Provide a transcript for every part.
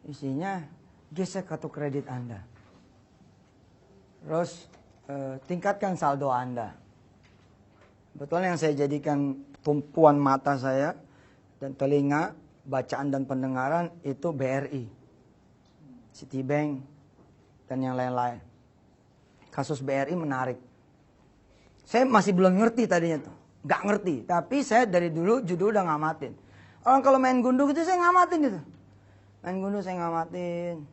Isinya gesek kartu kredit Anda. Terus tingkatkan saldo Anda. Betul yang saya jadikan tumpuan mata saya dan telinga, bacaan dan pendengaran itu BRI, Citibank, dan yang lain-lain. Kasus BRI menarik. Saya masih belum ngerti tadinya tuh. Nggak ngerti. Tapi saya dari dulu judul udah ngamatin. Orang kalau main gundu gitu saya ngamatin gitu. Main gundu saya ngamatin.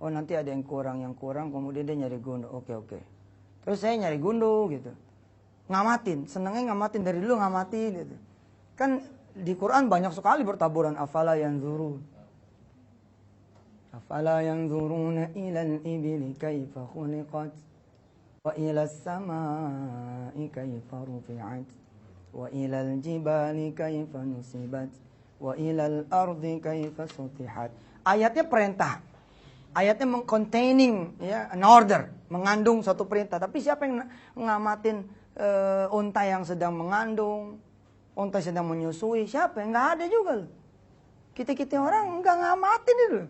Oh nanti ada yang kurang, kemudian dia nyari gundu. Oke. Terus saya nyari gundu gitu. Ngamatin, senengnya ngamatin dari dulu ngamatin gitu. Kan di Quran banyak sekali bertaburan afala yanzurun. Afala yanzuruna ilal ibili kaifa khuliqat wa ilal samai kaifa rufi'at wa ilal jibali kaifa nusibat wa ilal ardi kaifa sutihat. Ayatnya perintah. Ayatnya containing ya, an order, mengandung suatu perintah. Tapi siapa yang ngamatin unta yang sedang mengandung, unta sedang menyusui? Siapa? Nggak ada juga loh. Kita orang nggak ngamatin itu.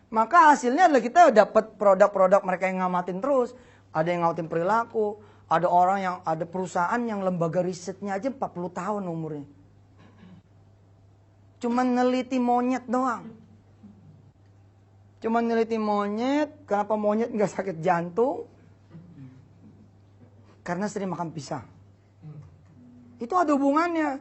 Maka hasilnya adalah kita dapat produk-produk mereka yang ngamatin terus. Ada yang ngamatin perilaku, ada perusahaan yang lembaga risetnya aja 40 tahun umurnya. Cuma neliti monyet doang. Cuma neliti monyet, kenapa monyet nggak sakit jantung? Karena sering makan pisang. Itu ada hubungannya.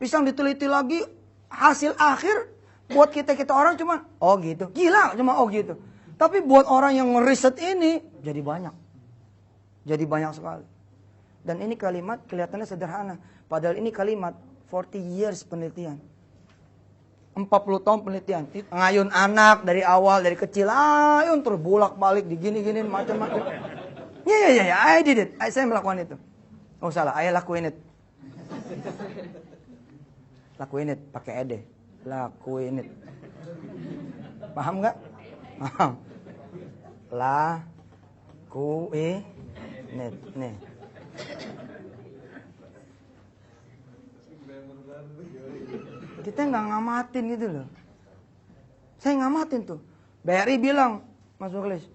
Pisang diteliti lagi, hasil akhir buat kita orang cuma, oh gitu. Gila, cuma oh gitu. Tapi buat orang yang ngeriset ini, jadi banyak. Jadi banyak sekali. Dan ini kalimat kelihatannya sederhana. Padahal ini kalimat 40 years penelitian. 40 tahun penelitian. Ngayun anak dari awal, dari kecil. Ayun terus bolak-balik, digini-giniin macam-macam. Ya, I did it. Saya melakukan itu. Oh salah, I lakuin it. Lakuin it, pakai ed. Lakuin it. Paham nggak? Paham. Lakuin it. Nih. Kita nggak ngamatin gitu loh. Saya ngamatin tuh. BRI bilang, Mas Muklis,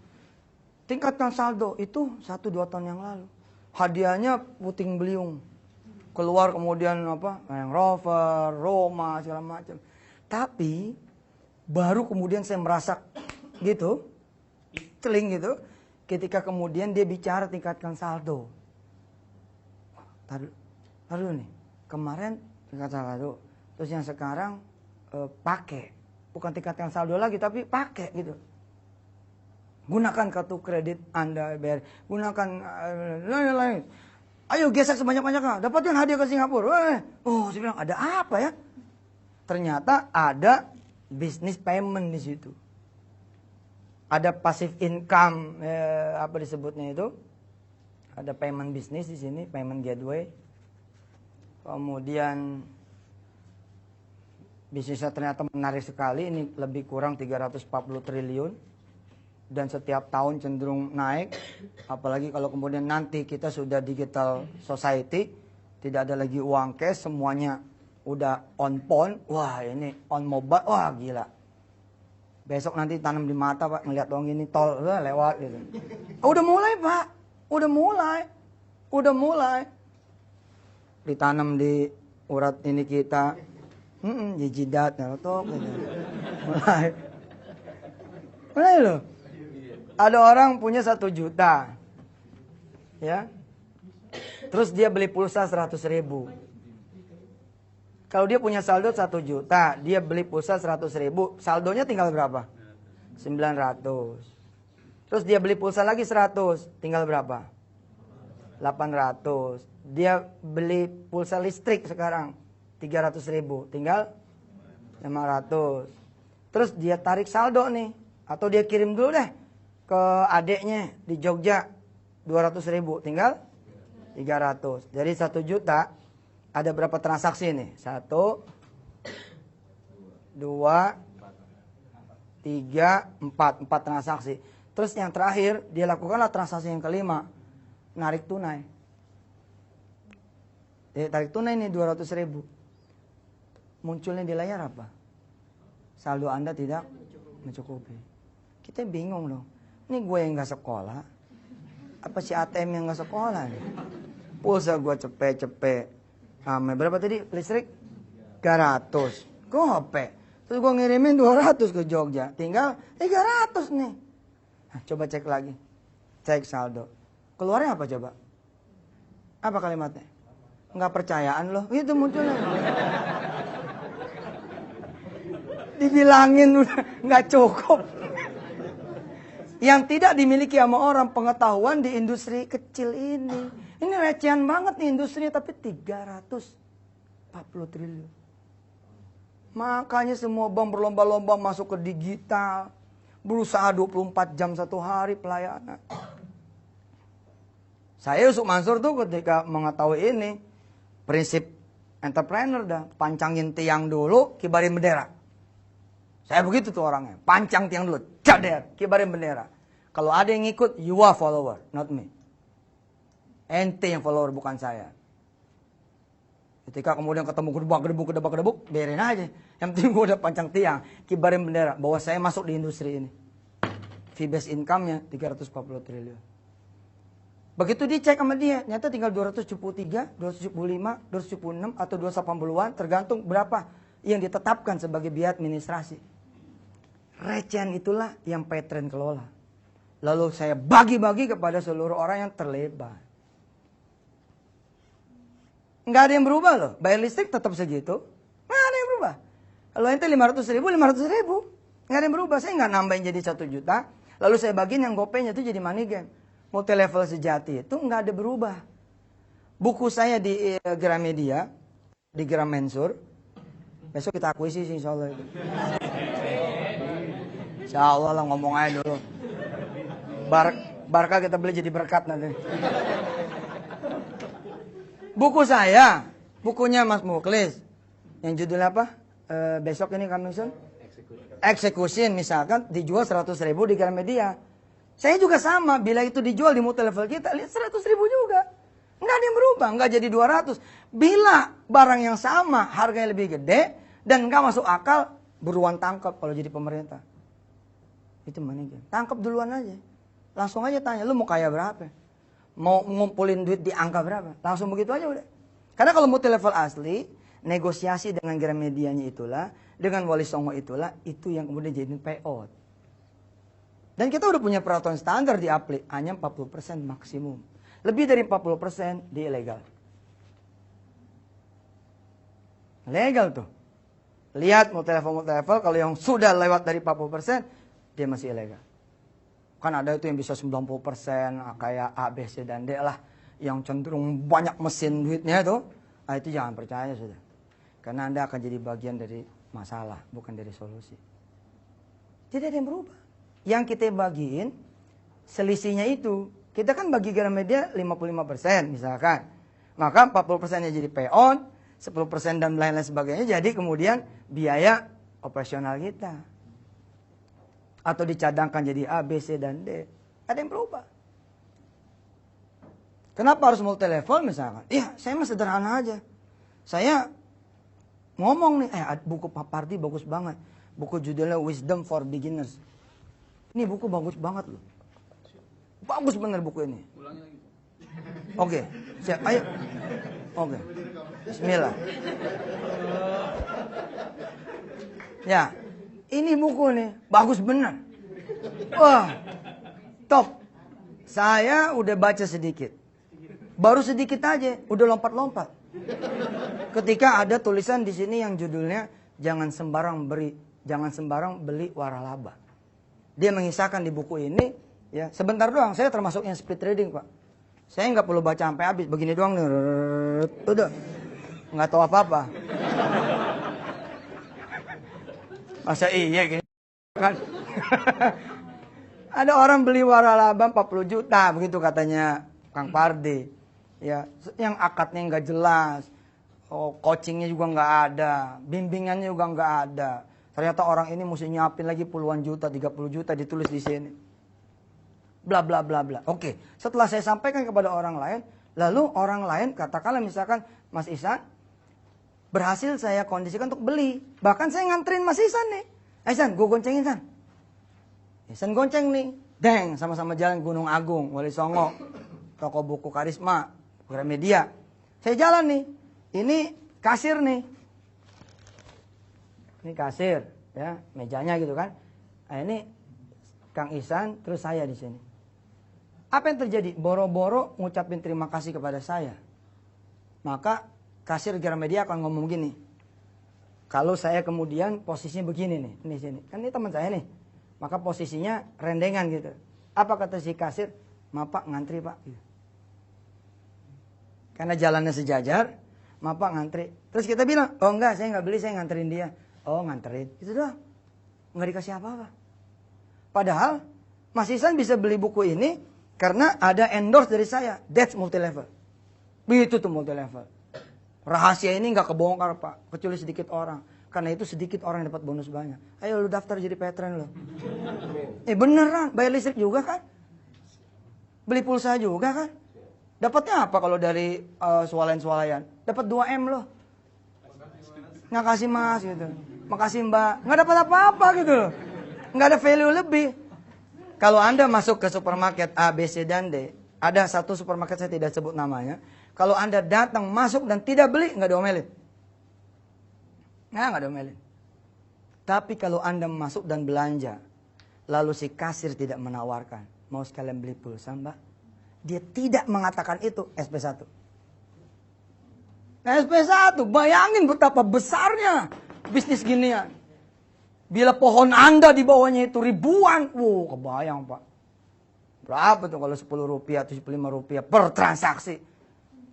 tingkatkan saldo. Itu 1-2 tahun yang lalu. Hadiahnya puting beliung. Keluar kemudian Land Rover, Roma, segala macam. Tapi baru kemudian saya merasa gitu, celing gitu, ketika kemudian dia bicara tingkatkan saldo. Taruh nih, kemarin tingkatkan saldo. Terus yang sekarang pakai, bukan tingkatkan saldo lagi, tapi pakai gitu. Gunakan kartu kredit Anda, gunakan lain-lain. Ayo gesek sebanyak-banyaknya, dapatin hadiah ke Singapura. Oh, saya bilang ada apa ya? Ternyata ada bisnis payment di situ. Ada passive income, apa disebutnya itu? Ada payment bisnis di sini, payment gateway. Kemudian bisnisnya ternyata menarik sekali, ini lebih kurang 340 triliun. Dan setiap tahun cenderung naik. Apalagi kalau kemudian nanti kita sudah digital society, tidak ada lagi uang cash, semuanya udah on phone. Wah ini on mobile, wah gila. Besok nanti tanam di mata Pak, ngeliat uang ini tol lewat gitu. Udah mulai Pak, udah mulai. Ditanam di urat ini kita, di jidat, gitu. Mulai loh. Ada orang punya 1 juta, ya, terus dia beli pulsa 100.000. Kalau dia punya saldo 1 juta, dia beli pulsa 100.000, saldonya tinggal berapa? 900. Terus dia beli pulsa lagi 100, tinggal berapa? 800. Dia beli pulsa listrik sekarang 300.000, tinggal 500. Terus dia tarik saldo nih, atau dia kirim dulu deh ke adeknya di Jogja 200.000, tinggal 300. Jadi 1 juta ada berapa transaksi nih? 1, 2, 3, 4 transaksi. Terus yang terakhir dia lakukanlah transaksi yang kelima, narik tunai. Tarik tunai nih 200.000. Munculnya di layar apa? Saldo Anda tidak mencukupi. Kita bingung dong. Ini gue yang gak sekolah, apa si ATM yang gak sekolah nih? Pulsa gue cepet-cepet. Berapa tadi listrik? 300. Gope. Terus gue ngirimin 200 ke Jogja. Tinggal 300 nih. Nah, coba cek lagi. Cek saldo. Keluarnya apa coba? Apa kalimatnya? Nggak percayaan loh. Itu munculnya. Dibilangin udah nggak cukup. Yang tidak dimiliki sama orang pengetahuan di industri kecil ini. Ini recehan banget nih industri, tapi 340 triliun. Makanya semua bank berlomba-lomba masuk ke digital. Berusaha 24 jam satu hari pelayanan. Saya Yusuf Mansur tuh ketika mengetahui ini, prinsip entrepreneur dah. Pancangin tiang dulu, kibarin bendera. Saya begitu tuh orangnya. Pancang tiang dulu, cader, kibarin bendera. Kalau ada yang ikut, you are follower, not me. Ente yang follower, bukan saya. Ketika kemudian ketemu gedebak-gedebuk, biarin aja. Yang penting gue udah pancang tiang, kibarin bendera, bahwa saya masuk di industri ini. Fee-based income-nya 340 triliun. Begitu dicek sama dia, nyata tinggal 273, 275, 276, atau 280-an, tergantung berapa yang ditetapkan sebagai biaya administrasi. Recehan itulah yang Petren kelola. Lalu saya bagi-bagi kepada seluruh orang yang terlibat. Nggak ada yang berubah loh. Bayar listrik tetap segitu. Nggak ada yang berubah. Kalau ente 500 ribu, 500 ribu. Nggak ada yang berubah. Saya nggak nambahin jadi 1 juta. Lalu saya bagiin yang gopenya itu jadi money game. Multi level sejati itu nggak ada berubah. Buku saya di Gramedia, di Gramensur. Besok kita akuisisi insya Allah itu. Insya Allah lah ngomong aja dulu. Barkah kita beli jadi berkat nanti. Buku saya, bukunya Mas Muklis, yang judulnya apa? Besok ini Commission? Execution misalkan dijual 100 ribu di Gramedia. Saya juga sama, bila itu dijual di multi level kita, lihat 100 ribu juga. Nggak ada yang berubah, nggak jadi 200. Bila barang yang sama, harganya lebih gede, dan nggak masuk akal, buruan tangkap kalau jadi pemerintah. Itu money game. Tangkap duluan aja. Langsung aja tanya, lu mau kaya berapa? Mau ngumpulin duit di angka berapa? Langsung begitu aja udah. Karena kalau multi level asli, negosiasi dengan Gramedianya itulah, dengan Wali Songo itulah, itu yang kemudian jadi payout. Dan kita udah punya peraturan standar di aplik, hanya 40% maksimum. Lebih dari 40% di ilegal. Legal tuh. Lihat multi level, kalau yang sudah lewat dari 40%, dia masih ilegal. Kan ada itu yang bisa 90%, kayak A, B, C, dan D lah. Yang cenderung banyak mesin duitnya itu. Nah, itu jangan percaya sudah. Karena Anda akan jadi bagian dari masalah, bukan dari solusi. Tidak ada yang berubah. Yang kita bagiin, selisihnya itu. Kita kan bagi Gramedia 55% misalkan. Maka 40%-nya jadi pay-on, 10% dan lain-lain sebagainya. Jadi kemudian biaya operasional kita. Atau dicadangkan jadi A, B, C, dan D. Ada yang berubah. Kenapa harus multi level misalkan? Iya, saya mah sederhana aja. Saya ngomong nih, buku Pak Pardi bagus banget. Buku judulnya Wisdom for Beginners. Ini buku bagus banget loh. Bagus bener buku ini. Oke, siap, ayo. Oke, bismillah. Ya. Ini buku nih, bagus benar. Wah, top. Saya udah baca sedikit. Baru sedikit aja, udah lompat-lompat. Ketika ada tulisan di sini yang judulnya, jangan sembarang beli waralaba. Dia mengisahkan di buku ini, ya sebentar doang, saya termasuk yang speed reading Pak. Saya nggak perlu baca sampai habis, begini doang nih. Udah, nggak tahu apa-apa. Masa iya gini kan? Ada orang beli waralaba 40 juta begitu katanya Kang Pardi. Ya, yang akadnya nggak jelas. Coachingnya juga nggak ada, bimbingannya juga nggak ada. Ternyata orang ini mesti nyiapin lagi puluhan juta, 30 juta ditulis di sini. Bla bla bla bla. Oke, setelah saya sampaikan kepada orang lain, lalu orang lain katakanlah misalkan Mas Ihsan berhasil saya kondisikan untuk beli. Bahkan saya nganterin Mas Ihsan nih. Ihsan, gue goncengin San. Sen gonceng nih, deng, sama-sama jalan Gunung Agung, Wali Songo, toko buku Karisma, Gramedia. Saya jalan nih, ini kasir nih. Ini kasir, ya, mejanya gitu kan. Nah, ini Kang Ihsan, terus saya di sini. Apa yang terjadi? Boro-boro ngucapin terima kasih kepada saya. Maka kasir Gramedia akan ngomong gini. Kalau saya kemudian posisinya begini nih, ini sini. Kan ini teman saya nih. Maka posisinya rendengan gitu. Apa kata si kasir? Maaf Pak, ngantri Pak. Gitu. Karena jalannya sejajar, maaf Pak, ngantri. Terus kita bilang, oh enggak, saya nggak beli, saya nganterin dia. Oh nganterin, itu doang. Nggak dikasih apa-apa. Padahal Mas Ihsan bisa beli buku ini karena ada endorse dari saya. That's multi-level. Begitu tuh multi-level. Rahasia ini nggak kebongkar Pak, kecuali sedikit orang. Karena itu sedikit orang yang dapat bonus banyak. Ayo lu daftar jadi patron lo. Beneran, bayar listrik juga kan? Beli pulsa juga kan? Dapatnya apa kalau dari swalayan-swalayan? Dapat 2M loh. Nggak kasih Mas gitu. Makasih Mbak. Nggak dapat apa-apa gitu loh. Nggak ada value lebih. Kalau Anda masuk ke supermarket A, B, C, dan D. Ada satu supermarket saya tidak sebut namanya. Kalau Anda datang, masuk dan tidak beli, nggak diomelin. Nggak diomelin. Tapi kalau Anda masuk dan belanja, lalu si kasir tidak menawarkan, mau sekalian beli pulsa Mbak? Dia tidak mengatakan itu, SP1. Nah, SP1, bayangin betapa besarnya bisnis ginian. Bila pohon Anda di bawahnya itu ribuan, kebayang Pak. Berapa tuh kalau 10 rupiah, 75 rupiah per transaksi.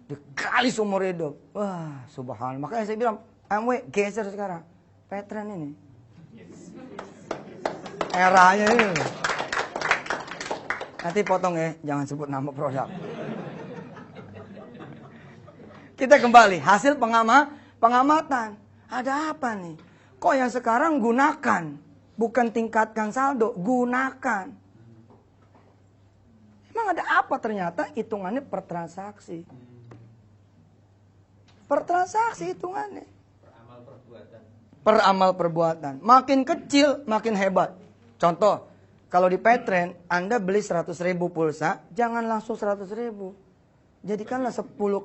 Dikali seumur hidup. Wah, subhanallah. Makanya saya bilang, MW geser sekarang. Patron ini. Eranya ini. Nanti potong ya, jangan sebut nama produk. Kita kembali, hasil pengamatan. Ada apa nih? Kok yang sekarang gunakan, bukan tingkatkan saldo, gunakan. Emang ada apa ternyata? Hitungannya per transaksi. Per transaksi hitungannya. Per amal perbuatan. Makin kecil, makin hebat. Contoh, kalau di Petren, Anda beli 100.000 pulsa, jangan langsung 100.000. Jadikanlah 10 kali